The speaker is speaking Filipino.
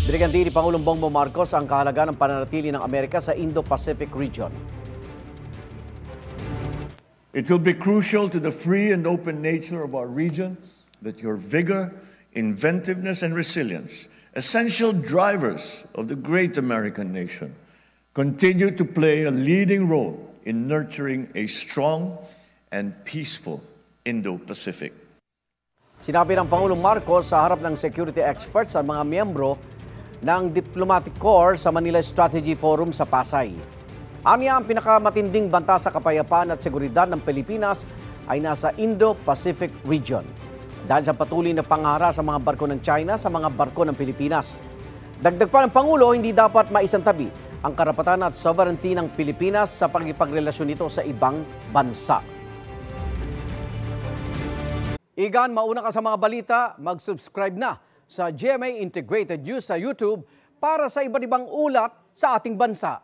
Binigyan ni Pangulong Bongbong Marcos ang kahalagaan ng pananatili ng Amerika sa Indo-Pacific region. It will be crucial to the free and open nature of our region that your vigor, inventiveness, and resilience, essential drivers of the great American nation, continue to play a leading role in nurturing a strong and peaceful Indo-Pacific. Sinabi ng Pangulong Marcos sa harap ng security experts sa mga miyembro ng Diplomatic Corps sa Manila Strategy Forum sa Pasay. Aniya, ang pinakamatinding banta sa kapayapaan at seguridad ng Pilipinas ay nasa Indo-Pacific region dahil sa patuloy na panghara sa mga barko ng China sa mga barko ng Pilipinas. Dagdag pa ng Pangulo, hindi dapat maisantabi ang karapatan at sovereignty ng Pilipinas sa pagkipagrelasyon nito sa ibang bansa. Igan, mauna ka sa mga balita, mag-subscribe na sa GMA Integrated News sa YouTube para sa iba't ibang ulat sa ating bansa.